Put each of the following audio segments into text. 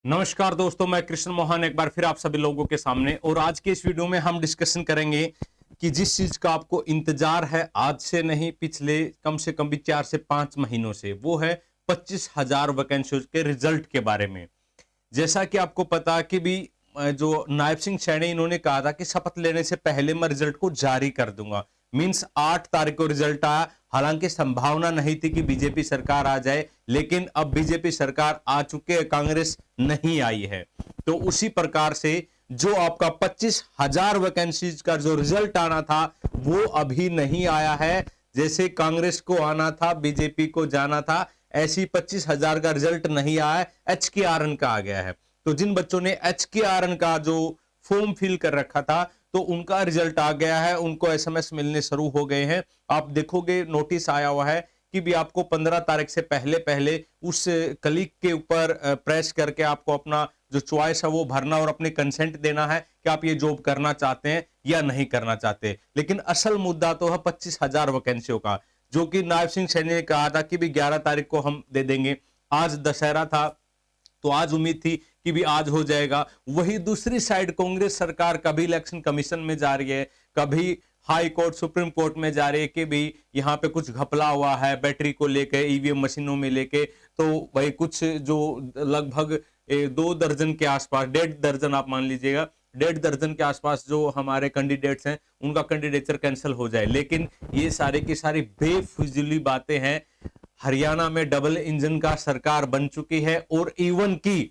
नमस्कार दोस्तों, मैं कृष्ण मोहन एक बार फिर आप सभी लोगों के सामने। और आज के इस वीडियो में हम डिस्कशन करेंगे कि जिस चीज का आपको इंतजार है आज से नहीं, पिछले कम से कम भी 4 से 5 महीनों से, वो है 25,000 वैकेंसी के रिजल्ट के बारे में। जैसा कि आपको पता कि भी जो नायब सिंह सैनी इन्होंने कहा था कि शपथ लेने से पहले मैं रिजल्ट को जारी कर दूंगा। मींस 8 तारीख को रिजल्ट आया। हालांकि संभावना नहीं थी कि बीजेपी सरकार आ जाए, लेकिन अब बीजेपी सरकार आ चुके, कांग्रेस नहीं आई है। तो उसी प्रकार से जो आपका 25,000 वैकेंसीज का जो रिजल्ट आना था वो अभी नहीं आया है। जैसे कांग्रेस को आना था, बीजेपी को जाना था, ऐसी 25,000 का रिजल्ट नहीं आया है, HKRN का आ गया है। तो जिन बच्चों ने HKRN का जो फॉर्म फिल कर रखा था तो उनका रिजल्ट आ गया है, उनको SMS मिलने शुरू हो गए हैं। आप देखोगे नोटिस आया हुआ है कि भी आपको 15 तारीख से पहले पहले उस क्लिक के ऊपर प्रेस करके आपको अपना जो चॉइस है वो भरना और अपने कंसेंट देना है कि आप ये जॉब करना चाहते हैं या नहीं करना चाहते। लेकिन असल मुद्दा तो है 25,000 वैकेंसियों का, जो कि नायब सिंह सैनी ने कहा था कि भी 11 तारीख को हम दे देंगे। आज दशहरा था तो आज उम्मीद थी कि भी आज हो जाएगा। वही दूसरी साइड कांग्रेस सरकार कभी इलेक्शन कमीशन में जा रही है, कभी हाई कोर्ट सुप्रीम कोर्ट में जा रही है कि भी यहाँ पे कुछ घपला हुआ है बैटरी को लेके, ईवीएम मशीनों में लेके। तो भाई कुछ जो लगभग 2 दर्जन के आसपास, 1.5 दर्जन आप मान लीजिएगा, 1.5 दर्जन के आसपास जो हमारे कैंडिडेट्स हैं उनका कैंडिडेचर कैंसिल हो जाए। लेकिन ये सारे की सारी बेफिजुली बातें हैं। हरियाणा में डबल इंजन का सरकार बन चुकी है और इवन की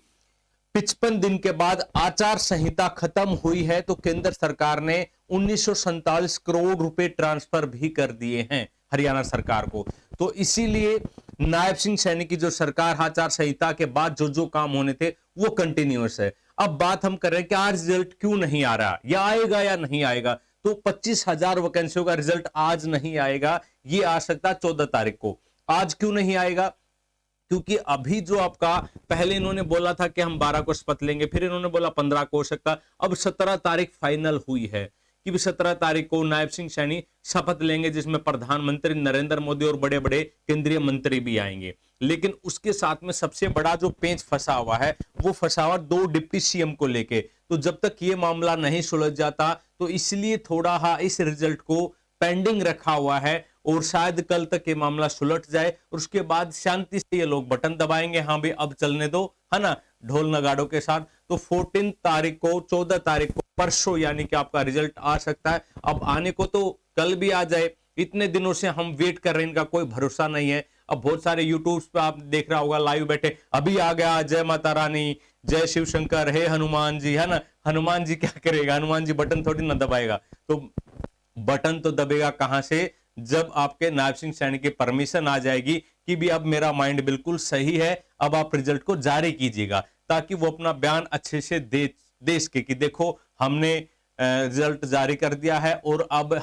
55 दिन के बाद आचार संहिता खत्म हुई है तो केंद्र सरकार ने 1947 करोड़ रुपए ट्रांसफर भी कर दिए हैं हरियाणा सरकार को। तो इसीलिए नायब सिंह सैनी की जो सरकार, आचार संहिता के बाद जो जो काम होने थे वो कंटिन्यूअस है। अब बात हम कर रहे हैं कि आज रिजल्ट क्यों नहीं आ रहा, या आएगा या नहीं आएगा। तो 25,000 वैकेंसियों का रिजल्ट आज नहीं आएगा, ये आ सकता है 14 तारीख को। आज क्यों नहीं आएगा? क्योंकि अभी जो आपका पहले इन्होंने बोला था कि हम 12 को शपथ लेंगे, फिर इन्होंने बोला 15 को हो सकता, अब 17 तारीख फाइनल हुई है कि 17 तारीख को नायब सिंह सैनी शपथ लेंगे, जिसमें प्रधानमंत्री नरेंद्र मोदी और बड़े बड़े केंद्रीय मंत्री भी आएंगे। लेकिन उसके साथ में सबसे बड़ा जो पेंच फंसा हुआ है वो फंसा हुआ 2 डिप्टी सीएम को लेके। तो जब तक ये मामला नहीं सुलझ जाता तो इसलिए थोड़ा इस रिजल्ट को पेंडिंग रखा हुआ है और शायद कल तक ये मामला सुलझ जाए और उसके बाद शांति से ये लोग बटन दबाएंगे, हाँ भाई अब चलने दो, है ना, ढोल नगाड़ों के साथ। तो 14 तारीख को, 14 तारीख को, परसों यानी कि आपका रिजल्ट आ सकता है। अब आने को तो कल भी आ जाए, इतने दिनों से हम वेट कर रहे हैं, इनका कोई भरोसा नहीं है। अब बहुत सारे यूट्यूब पे आप देख रहा होगा लाइव बैठे, अभी आ गया, जय माता रानी, जय शिव शंकर, हे हनुमान जी, है ना। हनुमान जी क्या करेगा, हनुमान जी बटन थोड़ी ना दबाएगा। तो बटन तो दबेगा कहां से, जब आपके नायब सिंह सैनी की परमिशन आ जाएगी कि भी अब मेरा माइंड बिल्कुल सही है, अब आप रिजल्ट को जारी कीजिएगा, ताकि वो अपना बयान अच्छे से दे सके कि देखो हमने रिजल्ट जारी कर दिया है और अब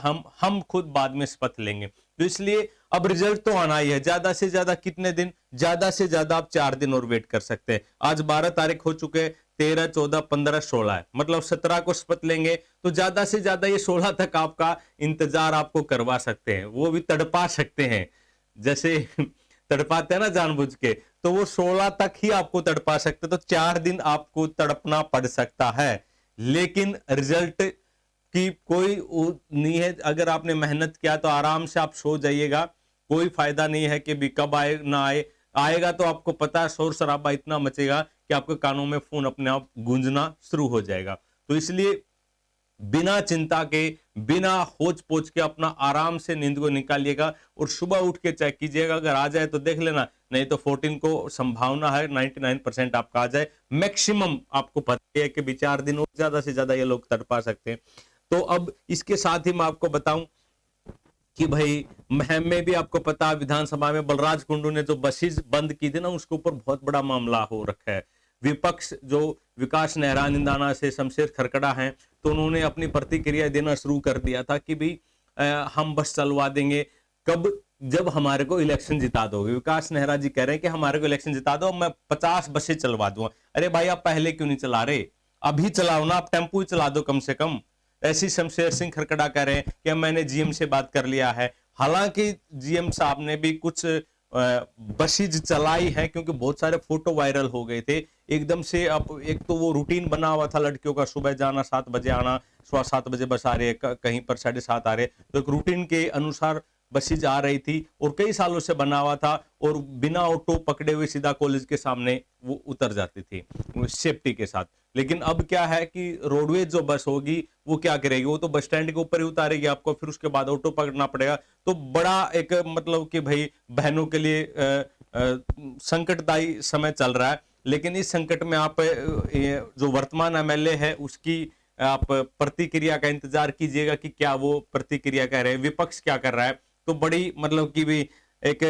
हम खुद बाद में शपथ लेंगे। तो इसलिए अब रिजल्ट तो आना ही है। ज्यादा से ज्यादा कितने दिन, ज्यादा से ज्यादा आप 4 दिन और वेट कर सकते हैं। आज 12 तारीख हो चुके, 13, 14, 15, 16 है, मतलब 17 को शपथ लेंगे तो ज्यादा से ज्यादा ये 16 तक आपका इंतजार आपको करवा सकते हैं, वो भी तड़पा सकते हैं। जैसे तड़पाते हैं ना जानबूझ के, तो वो 16 तक ही आपको तड़पा सकते, तो 4 दिन आपको तड़पना पड़ सकता है। लेकिन रिजल्ट की कोई नहीं है। अगर आपने मेहनत किया तो आराम से आप सो जाइएगा, कोई फायदा नहीं है कि भी कब आए ना आए। आएगा तो आपको पता है शोर शराबा इतना मचेगा कि आपके कानों में फोन अपने आप गूंजना शुरू हो जाएगा। तो इसलिए बिना चिंता के, बिना होच पोच के अपना आराम से नींद को निकालिएगा और सुबह उठ के चेक कीजिएगा। अगर आ जाए तो देख लेना, नहीं तो 14 को संभावना है 99% आपका आ जाए। मैक्सिमम आपको पता है कि 4 दिन और ज्यादा से ज्यादा ये लोग तड़पा सकते हैं। तो अब इसके साथ ही मैं आपको बताऊं कि भाई महम में भी आपको पता है विधानसभा में बलराज कुंडू ने जो बसेस बंद की थी ना, उसके ऊपर बहुत बड़ा मामला हो रखा है। विपक्ष जो विकास नेहरा निंदाना से शमशेर खरकड़ा हैं, तो उन्होंने अपनी प्रतिक्रिया देना शुरू कर दिया था कि भी हम बस चलवा देंगे कब, जब हमारे को इलेक्शन जिता दोगे। विकास नेहरा जी कह रहे हैं कि हमारे को इलेक्शन जिता दो, मैं 50 बसें चलवा दूंगा। अरे भाई आप पहले क्यों नहीं चला रहे, अभी चलाओ ना, आप टेम्पो ही चला दो कम से कम। ऐसी शमशेर सिंह खरकड़ा कह रहे हैं कि मैंने जीएम से बात कर लिया है। हालांकि जीएम साहब ने भी कुछ बसेज चलाई है, क्योंकि बहुत सारे फोटो वायरल हो गए थे एकदम से। अब एक तो वो रूटीन बना हुआ था लड़कियों का, सुबह जाना 7 बजे आना, 7:15 बस आ रहे हैं, कहीं पर 7:30 आ रहे, तो एक रूटीन के अनुसार बसेज आ रही थी और कई सालों से बना हुआ था, और बिना ऑटो पकड़े हुए सीधा कॉलेज के सामने वो उतर जाती थी सेफ्टी के साथ। लेकिन अब क्या है कि रोडवेज जो बस होगी वो क्या करेगी, वो तो बस स्टैंड के ऊपर ही उतारेगी आपको, फिर उसके बाद ऑटो पकड़ना पड़ेगा। तो बड़ा एक मतलब कि भाई बहनों के लिए संकटदायी समय चल रहा है। लेकिन इस संकट में आप जो वर्तमान एमएलए है उसकी आप प्रतिक्रिया का इंतजार कीजिएगा कि क्या वो प्रतिक्रिया कह रहे हैं, विपक्ष क्या कर रहा है। तो बड़ी मतलब कि भी एक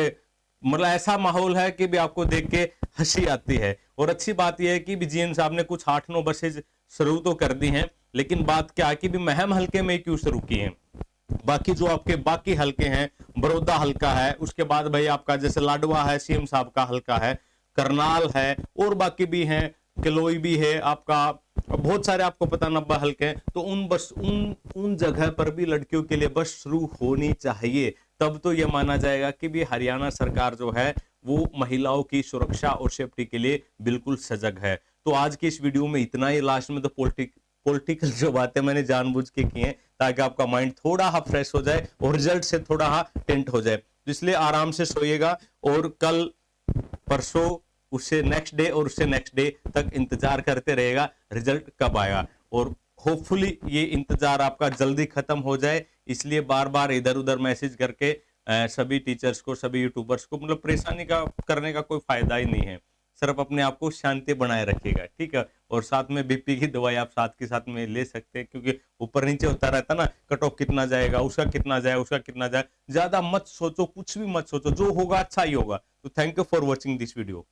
मतलब ऐसा माहौल है कि भी आपको देख के हंसी आती है। और अच्छी बात यह है कि भी जीएन साहब ने कुछ 8-9 बसेज शुरू तो कर दी हैं, लेकिन बात क्या है कि भी महम हल्के में क्यों शुरू की हैं। बाकी जो आपके बाकी हल्के हैं, बड़ौदा हल्का है, उसके बाद भाई आपका जैसे लाडवा है सीएम साहब का हल्का है, करनाल है, और बाकी भी हैं, किलोई भी है आपका, बहुत सारे आपको पता 90 हल्के हैं। तो उन जगह पर भी लड़कियों के लिए बस शुरू होनी चाहिए, तब तो यह माना जाएगा कि भी हरियाणा सरकार जो है वो महिलाओं की सुरक्षा और सेफ्टी के लिए बिल्कुल सजग है। तो आज की इस वीडियो में इतना ही। लास्ट में तो पॉलिटिकल जो बातें मैंने जानबूझ के की हैं ताकि आपका माइंड थोड़ा फ्रेश हो जाए और रिजल्ट से थोड़ा टेंट हो जाए। तो इसलिए आराम से सोइएगा, और कल परसों उससे नेक्स्ट डे और उससे नेक्स्ट डे तक इंतजार करते रहेगा रिजल्ट कब आएगा। और होपफुली ये इंतजार आपका जल्दी खत्म हो जाए। इसलिए बार बार इधर उधर मैसेज करके सभी टीचर्स को, सभी यूट्यूबर्स को मतलब परेशानी का करने का कोई फायदा ही नहीं है। सिर्फ अपने आप को शांति बनाए रखिएगा, ठीक है। और साथ में बीपी की दवाई आप साथ के साथ में ले सकते हैं, क्योंकि ऊपर नीचे होता रहता ना, कट ऑफ कितना जाएगा, उसका कितना जाए, उसका कितना जाए। ज्यादा मत सोचो, कुछ भी मत सोचो, जो होगा अच्छा ही होगा। तो thank you for watching this video.